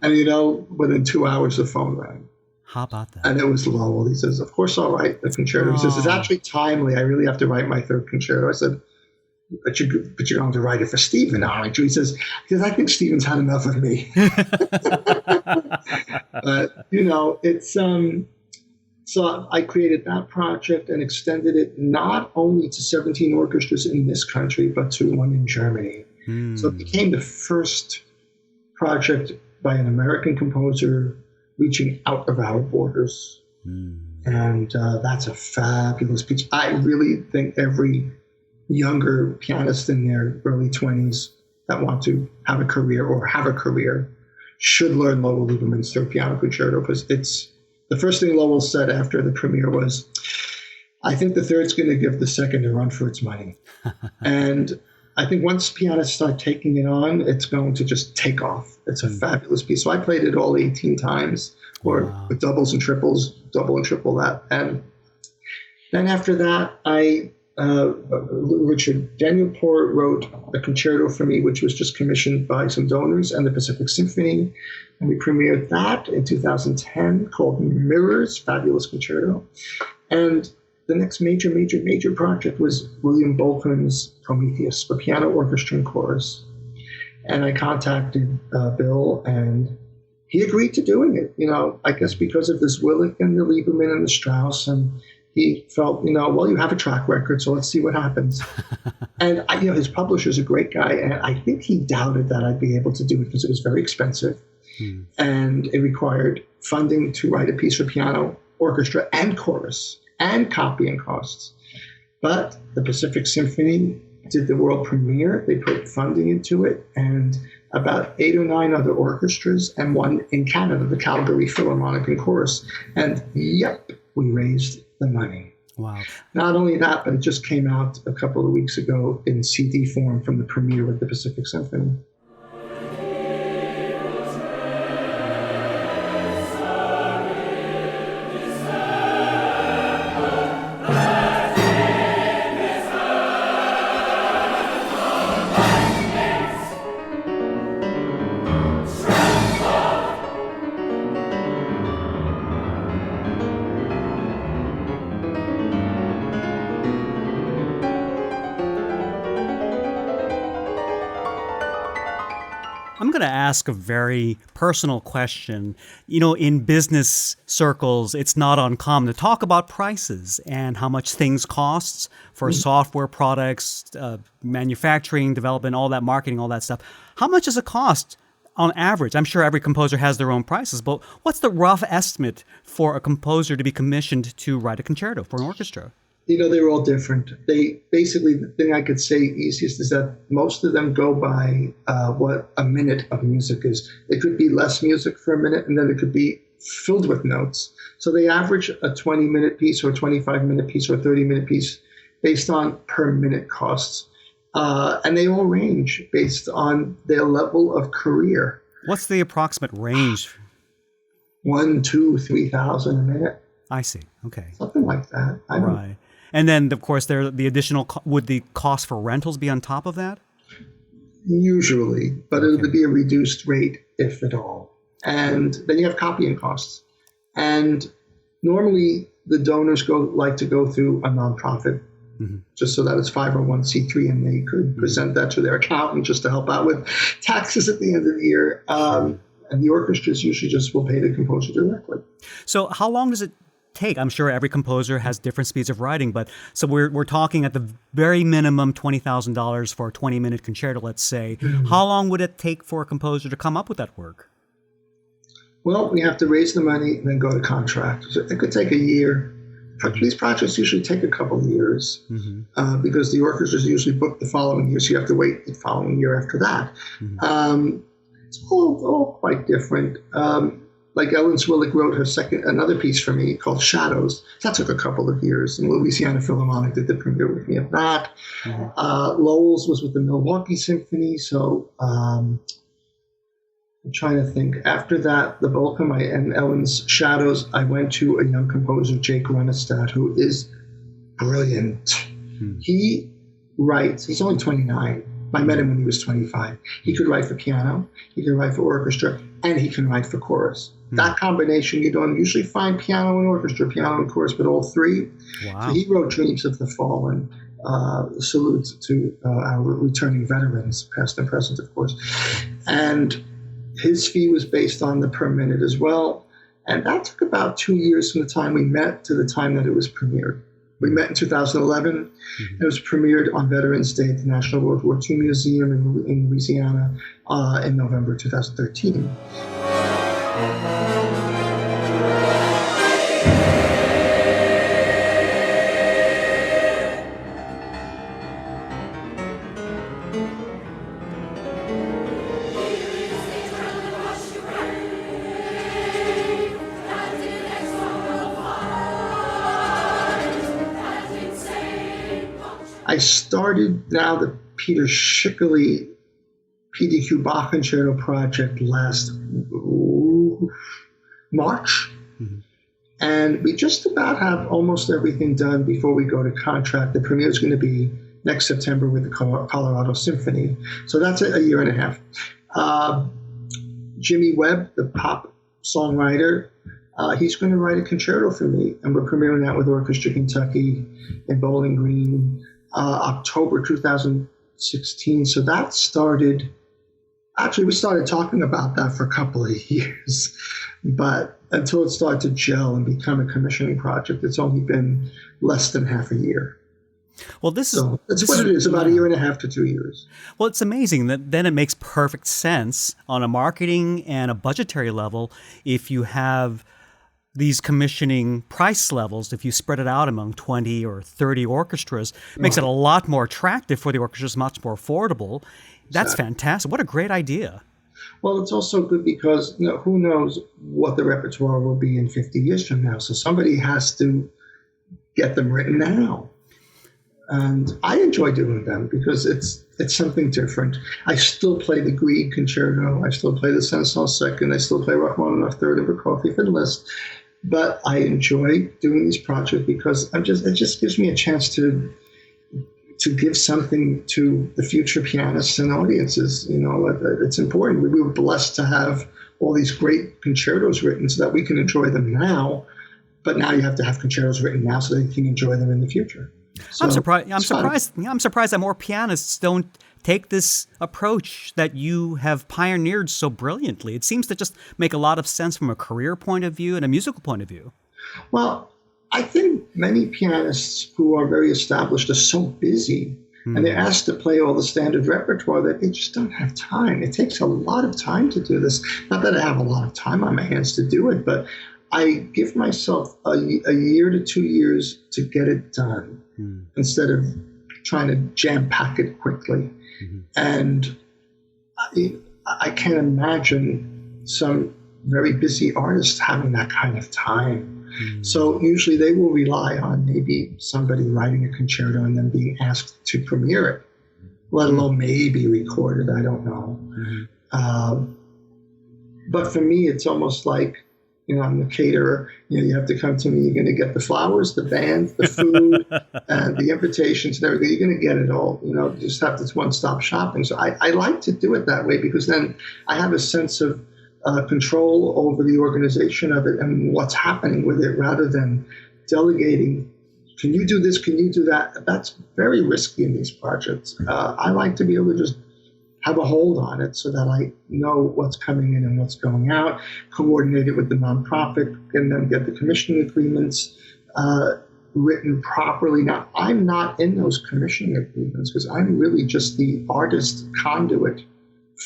And, within 2 hours, the phone rang.
How about that?
And it was Lowell. He says, of course I'll write the concerto. He says, it's actually timely. I really have to write my third concerto. I said, but you're going to write it for Stephen, aren't you? He says, I think Stephen's had enough of me. But, it's... So I created that project and extended it not only to 17 orchestras in this country, but to one in Germany. So it became the first project by an American composer reaching out of our borders. And that's a fabulous piece. I really think every younger pianist in their early 20s that want to have a career or have a career should learn Lowell Lieberman's Third Piano Concerto, because it's the first thing Lowell said after the premiere was, I think the third's going to give the second a run for its money. And I think once pianists start taking it on, it's going to just take off. It's a fabulous piece. So I played it all 18 times, or with doubles and triples, double and triple that. And then after that, Daniel Poor wrote a concerto for me, which was just commissioned by some donors, and the Pacific Symphony. And we premiered that in 2010, called Mirrors, fabulous concerto. And the next major project was William Bolton's Prometheus for piano, orchestra, and chorus. And I contacted Bill, and he agreed to doing it. I guess because of this Willick and the Lieberman and the Strauss, and he felt, well, you have a track record, so let's see what happens. And his publisher's a great guy, and I think he doubted that I'd be able to do it because it was very expensive, and it required funding to write a piece for piano, orchestra, and chorus, and copying costs. But the Pacific Symphony did the world premiere. They put funding into it, and about 8 or 9 other orchestras, and one in Canada, the Calgary Philharmonic and Chorus. And yep, we raised the money.
Wow.
Not only that, but it just came out a couple of weeks ago in CD form from the premiere with the Pacific Symphony.
I'm going to ask a very personal question. In business circles, it's not uncommon to talk about prices and how much things cost for software products, manufacturing, development, all that, marketing, all that stuff. How much does it cost on average? I'm sure every composer has their own prices, but what's the rough estimate for a composer to be commissioned to write a concerto for an orchestra?
They're all different. The thing I could say easiest is that most of them go by what a minute of music is. It could be less music for a minute, and then it could be filled with notes. So they average a 20-minute piece or a 25-minute piece or a 30-minute piece based on per minute costs. And they all range based on their level of career.
What's the approximate range?
1, 2, 3,000 a minute.
I see. Okay.
Something like that.
Right. And then, of course, the additional, would the cost for rentals be on top of that?
Usually, but it would be a reduced rate, if at all. And then you have copying costs. And normally, the donors like to go through a nonprofit, just so that it's 501c3, and they could present that to their accountant just to help out with taxes at the end of the year. And the orchestras usually just will pay the composer directly.
So how long does it take? I'm sure every composer has different speeds of writing, but so we're talking at the very minimum $20,000 for a 20-minute concerto, let's say. How long would it take for a composer to come up with that work?
Well, we have to raise the money and then go to contract. So it could take a year. These projects usually take a couple of years because the orchestras usually book the following year, so you have to wait the following year after that. It's all quite different. Like Ellen Swillick wrote another piece for me called Shadows. That took a couple of years, and Louisiana Philharmonic did the premiere with me of that. Lowell's was with the Milwaukee Symphony, so I'm trying to think. After that, the bulk of and Ellen's Shadows, I went to a young composer, Jake Runestad, who is brilliant. He writes, he's only 29. I met him when he was 25. He could write for piano, he could write for orchestra, and he can write for chorus. That combination, you don't usually find piano and orchestra, piano and chorus, but all three.
Wow.
So he wrote Dreams of the Fallen, salutes to our returning veterans, past and present, of course. And his fee was based on the per minute as well. And that took about 2 years from the time we met to the time that it was premiered. We met in 2011. And it was premiered on Veterans Day at the National World War II Museum in Louisiana in November 2013. I started now the Peter Schickele PDQ Bach Concerto project last March. Mm-hmm. And we just about have almost everything done before we go to contract. The premiere is going to be next September with the Colorado Symphony. So that's a year and a half. Jimmy Webb, the pop songwriter, he's going to write a concerto for me. And we're premiering that with Orchestra Kentucky in Bowling Green, October 2016. So that started, actually we started talking about that for a couple of years. But until it started to gel and become a commissioning project, it's only been less than half a year.
Well,
that's what it is, about a year and a half to 2 years.
Well, it's amazing that then it makes perfect sense on a marketing and a budgetary level if you have these commissioning price levels. If you spread it out among 20 or 30 orchestras, it makes it a lot more attractive for the orchestras, much more affordable. That's fantastic. What a great idea.
Well, it's also good because who knows what the repertoire will be in 50 years from now. So somebody has to get them written now. And I enjoy doing them because it's something different. I still play the Grieg Concerto. I still play the Saint-Saëns Second. I still play Rachmaninoff Third and Prokofiev and Liszt. But I enjoy doing these projects because it just gives me a chance to give something to the future pianists and audiences. It's important. We were blessed to have all these great concertos written so that we can enjoy them now. But now you have to have concertos written now so that you can enjoy them in the future. So, I'm
surprised that more pianists don't take this approach that you have pioneered so brilliantly. It seems to just make a lot of sense from a career point of view and a musical point of view.
Well, I think many pianists who are very established are so busy and they're asked to play all the standard repertoire that they just don't have time. It takes a lot of time to do this. Not that I have a lot of time on my hands to do it, but I give myself a year to 2 years to get it done instead of trying to jam pack it quickly. Mm-hmm. And I can't imagine some very busy artists having that kind of time. Mm-hmm. So usually they will rely on maybe somebody writing a concerto and then being asked to premiere it, let alone maybe recorded. I don't know. Mm-hmm. But for me, it's almost like, I'm the caterer. You have to come to me. You're going to get the flowers, the band, the food, and the invitations and everything. You're going to get it all. Just have this one-stop shopping. So I like to do it that way because then I have a sense of control over the organization of it and what's happening with it rather than delegating. Can you do this? Can you do that? That's very risky in these projects. I like to be able to just have a hold on it so that I know what's coming in and what's going out, coordinate it with the nonprofit, and then get the commissioning agreements written properly. Now, I'm not in those commissioning agreements because I'm really just the artist conduit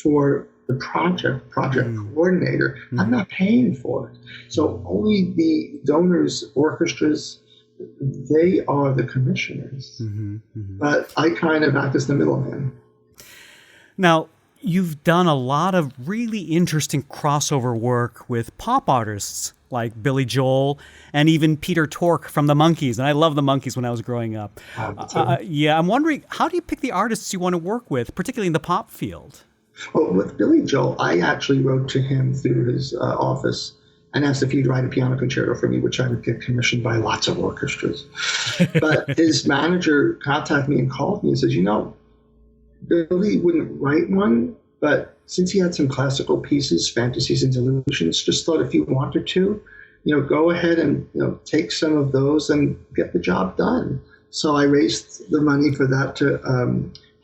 for the project coordinator. Mm-hmm. I'm not paying for it. So only the donors, orchestras, they are the commissioners. Mm-hmm. Mm-hmm. But I kind of act as the middleman.
Now, you've done a lot of really interesting crossover work with pop artists like Billy Joel and even Peter Tork from the Monkees. And I love the Monkees when I was growing up. I'm wondering, how do you pick the artists you want to work with, particularly in the pop field?
Well, with Billy Joel, I actually wrote to him through his office and asked if he'd write a piano concerto for me, which I would get commissioned by lots of orchestras. But his manager contacted me and called me and says, Billy wouldn't write one, but since he had some classical pieces, fantasies and delusions, just thought if you wanted to, go ahead and, take some of those and get the job done. So I raised the money for that to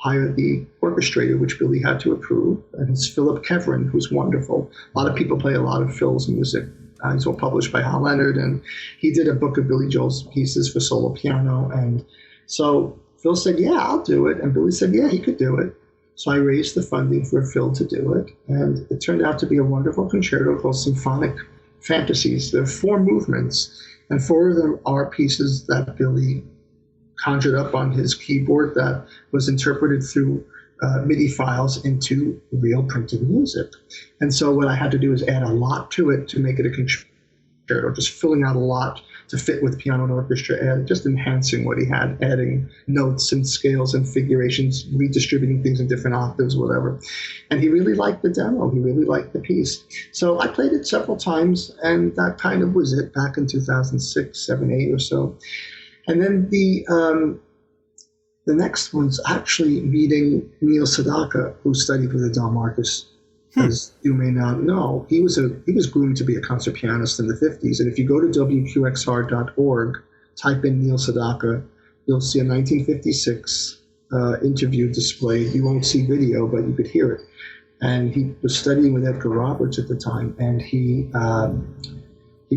hire the orchestrator, which Billy had to approve. And it's Philip Kevrin, who's wonderful. A lot of people play a lot of Phil's music. He's all published by Hal Leonard, and he did a book of Billy Joel's pieces for solo piano. And so Phil said, yeah, I'll do it. And Billy said, yeah, he could do it. So I raised the funding for Phil to do it. And it turned out to be a wonderful concerto called Symphonic Fantasies. There are 4 movements, and 4 of them are pieces that Billy conjured up on his keyboard that was interpreted through MIDI files into real printed music. And so what I had to do is add a lot to it to make it a concerto, just filling out a lot to fit with piano and orchestra, and just enhancing what he had, adding notes and scales and figurations, redistributing things in different octaves, whatever. And he really liked the demo. He really liked the piece. So I played it several times, and that kind of was it back in 2006, 7, 8 or so. And then the next was actually meeting Neil Sedaka, who studied with Adele Marcus. As you may not know, he was groomed to be a concert pianist in the 50s. And if you go to wqxr.org, type in Neil Sedaka, you'll see a 1956 interview displayed. You won't see video, but you could hear it. And he was studying with Edgar Roberts at the time, and he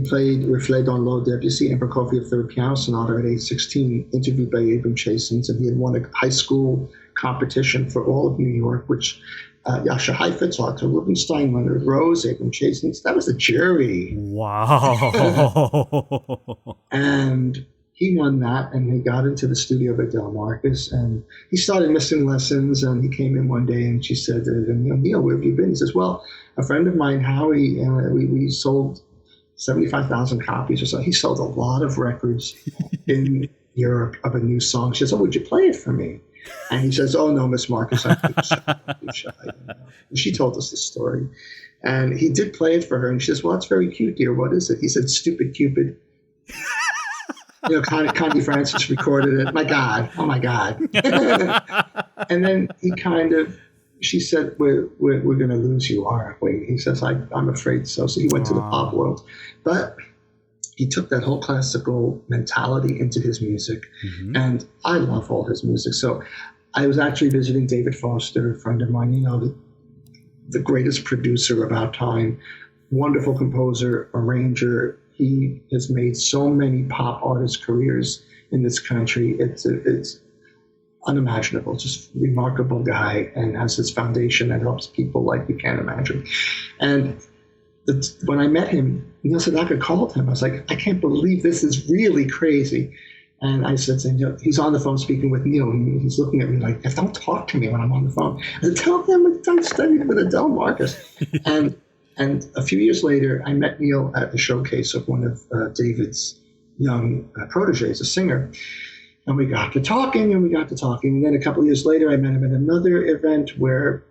played Reflet dans l'eau Debussy and Prokofiev Third Piano Sonata at age 16, interviewed by Abram Chasins, and he had won a high school competition for all of New York, which Jascha Heifetz, Otto Rubinstein, Leonard Rose, Abram Chasins, that was the jury.
Wow.
And he won that, and he got into the studio of Adele Marcus, and he started missing lessons, and he came in one day, and she said, Neil, where have you been? He says, well, a friend of mine, Howie, we sold 75,000 copies or so. He sold a lot of records in Europe of a new song. She says, oh, would you play it for me? And he says, oh, no, Miss Marcus, I'm too shy. And she told us the story. And he did play it for her. And she says, well, it's very cute, dear. What is it? He said, Stupid Cupid. Connie Francis recorded it. My God. Oh, my God. And then she said, we're going to lose you, aren't we? He says, I'm afraid so. So he went to the pop world. But he took that whole classical mentality into his music. Mm-hmm. And I love all his music. So I was actually visiting David Foster, a friend of mine, the greatest producer of our time, wonderful composer, arranger. He has made so many pop artists' careers in this country. It's unimaginable, just remarkable guy, and has this foundation that helps people like you can't imagine. And when I met him, Neil Sedaka called him. I was like, I can't believe this is really crazy. And I said to him, he's on the phone speaking with Neil, and he's looking at me like, don't talk to me when I'm on the phone. I said, tell them I'm studying with Adele Marcus. And a few years later, I met Neil at the showcase of one of David's young proteges, a singer. And we got to talking. And then a couple of years later, I met him at another event where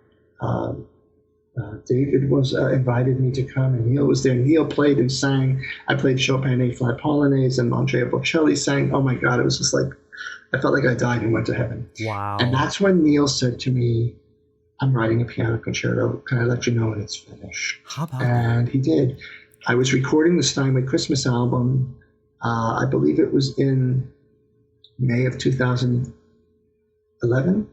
David was invited me to come, and Neil was there. Neil played and sang. I played Chopin A-flat Polonaise, and Andrea Bocelli sang. Oh my God, it was just like, I felt like I died and went to heaven.
Wow.
And that's when Neil said to me, I'm writing a piano concerto. Can I let you know when it's finished?
How about
and
that?
He did. I was recording the Steinway Christmas album. I believe it was in May of 2011,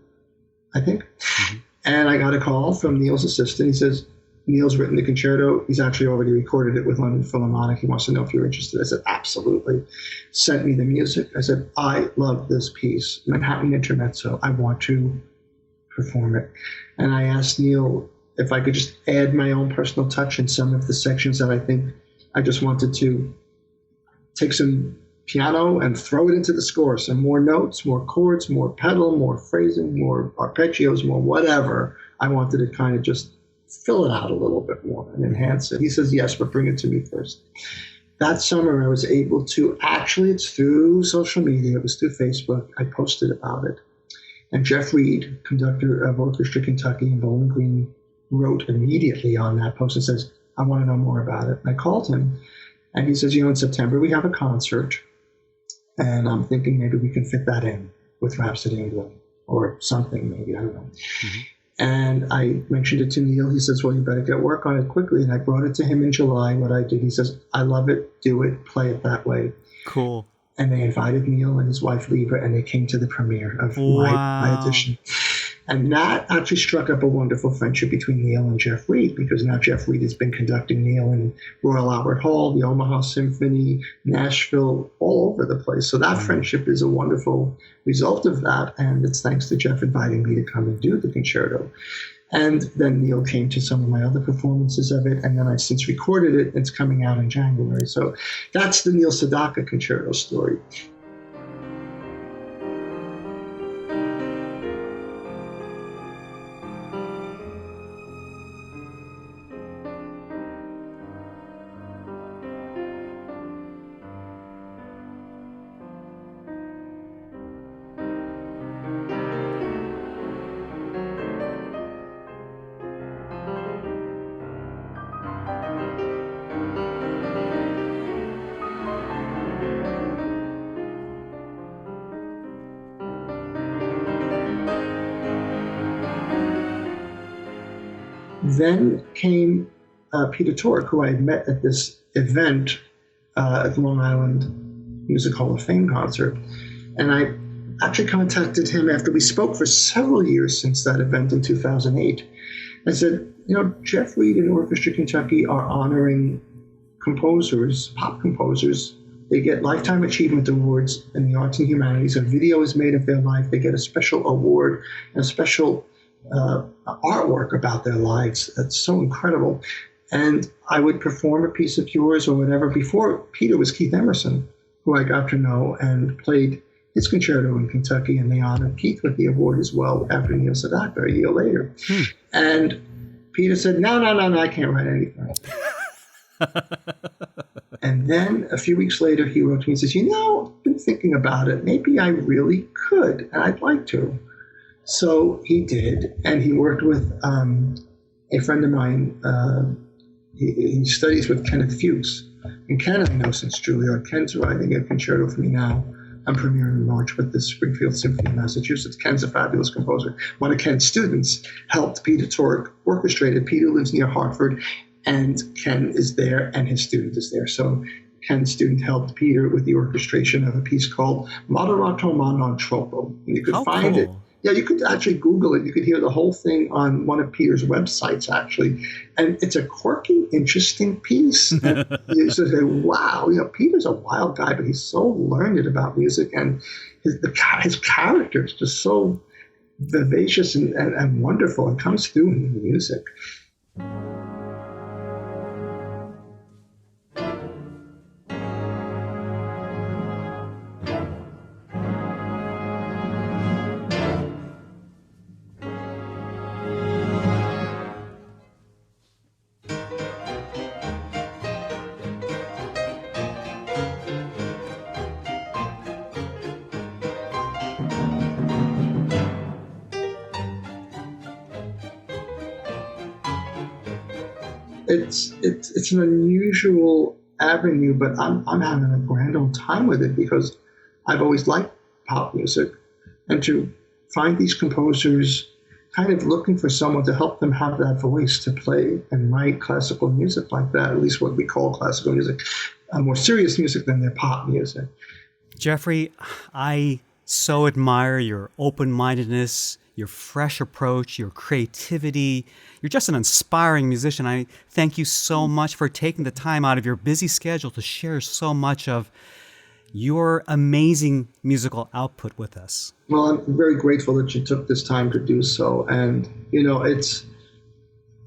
I think. Mm-hmm. And I got a call from Neil's assistant. He says, Neil's written the concerto. He's actually already recorded it with London Philharmonic. He wants to know if you're interested. I said, absolutely. Sent me the music. I said, I love this piece, Manhattan Intermezzo. I want to perform it. And I asked Neil if I could just add my own personal touch in some of the sections that I think I just wanted to take some piano and throw it into the score. Some more notes, more chords, more pedal, more phrasing, more arpeggios, more whatever. I wanted to kind of just fill it out a little bit more and enhance it. He says, yes, but bring it to me first. That summer, I was able to, actually, it's through social media, it was through Facebook, I posted about it. And Jeff Reed, conductor of Orchestra Kentucky in Bowling Green, wrote immediately on that post and says, I want to know more about it. And I called him, and he says, in September we have a concert, and I'm thinking maybe we can fit that in with Rhapsody in Blue or something, maybe, I don't know. Mm-hmm. And I mentioned it to Neil. He says, well, you better get work on it quickly. And I brought it to him in July. What I did, he says, I love it, do it, play it that way.
Cool.
And they invited Neil and his wife, Libra, and they came to the premiere of my edition. And that actually struck up a wonderful friendship between Neil and Jeff Reed, because now Jeff Reed has been conducting Neil in Royal Albert Hall, the Omaha Symphony, Nashville, all over the place. So that friendship is a wonderful result of that. And it's thanks to Jeff inviting me to come and do the concerto. And then Neil came to some of my other performances of it. And then I've since recorded it. It's coming out in January. So that's the Neil Sedaka concerto story. Then came Peter Tork, who I had met at this event at the Long Island Music Hall of Fame concert. And I actually contacted him after we spoke for several years since that event in 2008. I said, Jeff Reed and Orchestra Kentucky are honoring composers, pop composers. They get Lifetime Achievement Awards in the arts and humanities. A video is made of their life. They get a special award and a special artwork about their lives. That's so incredible. And I would perform a piece of yours or whatever. Before Peter was Keith Emerson, who I got to know and played his concerto in Kentucky, and they honored Keith with the award as well after Neil Sedaka a year later. And Peter said, no, I can't write anything. And then a few weeks later, he wrote to me and says, I've been thinking about it. Maybe I really could, and I'd like to. So he did, and he worked with a friend of mine. He studies with Kenneth Fuchs. And Ken I know since Juilliard. Ken's writing a concerto for me now. I'm premiering in March with the Springfield Symphony in Massachusetts. Ken's a fabulous composer. One of Ken's students helped Peter Tork orchestrate it. Peter lives near Hartford, and Ken is there, and his student is there. So Ken's student helped Peter with the orchestration of a piece called Moderato ma non troppo. And you could find it. Yeah, you could actually Google it. You could hear the whole thing on one of Peter's websites, actually. And it's a quirky, interesting piece. And you sort of say, wow, Peter's a wild guy, but he's so learned about music. And his character is just so vivacious and wonderful. It comes through in the music. It's an unusual avenue, but I'm having a grand old time with it because I've always liked pop music, and to find these composers kind of looking for someone to help them have that voice to play and write classical music like that, at least what we call classical music, more serious music than their pop music.
Jeffrey, I so admire your open-mindedness, your fresh approach, your creativity. You're just an inspiring musician. I thank you so much for taking the time out of your busy schedule to share so much of your amazing musical output with us.
Well, I'm very grateful that you took this time to do so. And,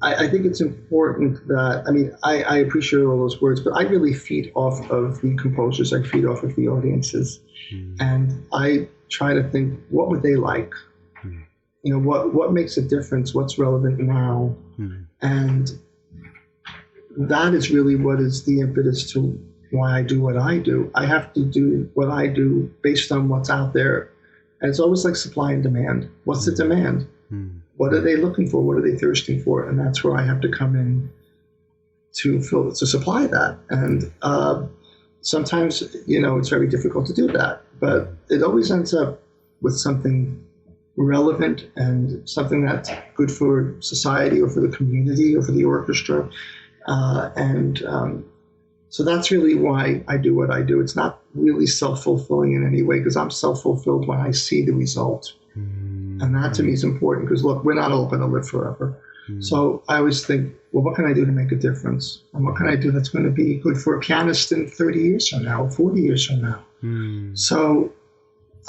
I think it's important that, I appreciate all those words, but I really feed off of the composers. I feed off of the audiences. And I try to think, what would they like? What makes a difference? What's relevant now? And that is really what is the impetus to why I do what I do. I have to do what I do based on what's out there. And it's always like supply and demand. What's the demand? What are they looking for? What are they thirsting for? And that's where I have to come in to supply that. And sometimes, it's very difficult to do that. But it always ends up with something relevant and something that's good for society or for the community or for the orchestra. So that's really why I do what I do. It's not really self-fulfilling in any way, because I'm self-fulfilled when I see the result. And that to me is important, because look, we're not all going to live forever. So I always think, well, what can I do to make a difference? And what can I do that's going to be good for a pianist in 30 years from now, or 40 years from now? So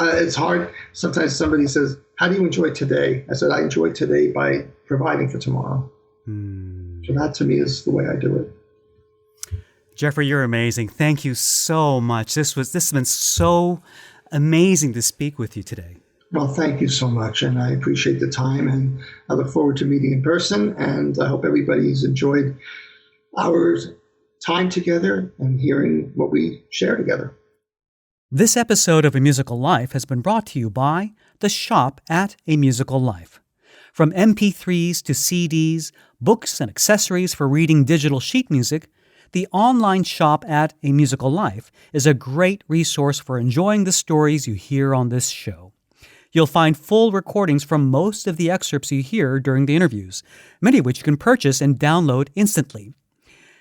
it's hard. Sometimes somebody says, how do you enjoy today? I said, I enjoy today by providing for tomorrow. So that to me is the way I do it.
Jeffrey, you're amazing. Thank you so much. This has been so amazing to speak with you today.
Well, thank you so much, and I appreciate the time, and I look forward to meeting in person, and I hope everybody's enjoyed our time together and hearing what we share together.
This episode of A Musical Life has been brought to you by the shop at A Musical Life. From MP3s to CDs, books and accessories for reading digital sheet music, the online shop at A Musical Life is a great resource for enjoying the stories you hear on this show. You'll find full recordings from most of the excerpts you hear during the interviews, many of which you can purchase and download instantly.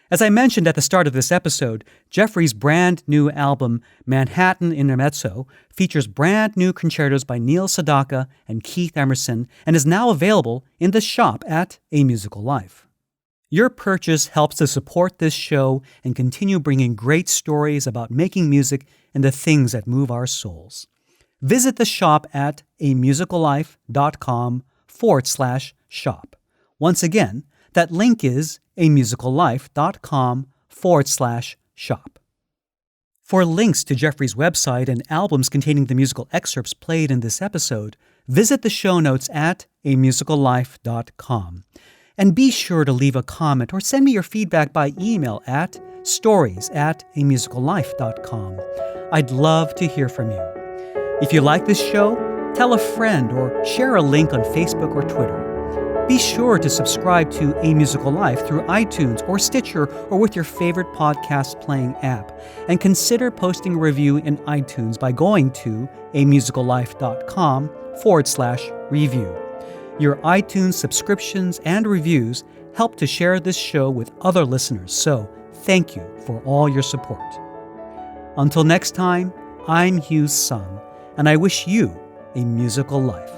As I mentioned at the start of this episode, Jeffrey's brand new album, Manhattan Intermezzo, features brand new concertos by Neil Sedaka and Keith Emerson and is now available in the shop at A Musical Life. Your purchase helps to support this show and continue bringing great stories about making music and the things that move our souls. Visit the shop at amusicallife.com/shop. Once again, that link is amusicallife.com/shop. For links to Jeffrey's website and albums containing the musical excerpts played in this episode, visit the show notes at amusicallife.com. And be sure to leave a comment or send me your feedback by email at stories@amusicallife.com. I'd love to hear from you. If you like this show, tell a friend or share a link on Facebook or Twitter. Be sure to subscribe to A Musical Life through iTunes or Stitcher or with your favorite podcast playing app. And consider posting a review in iTunes by going to amusicallife.com/review. Your iTunes subscriptions and reviews help to share this show with other listeners, so thank you for all your support. Until next time, I'm Hugh Sung, and I wish you a musical life.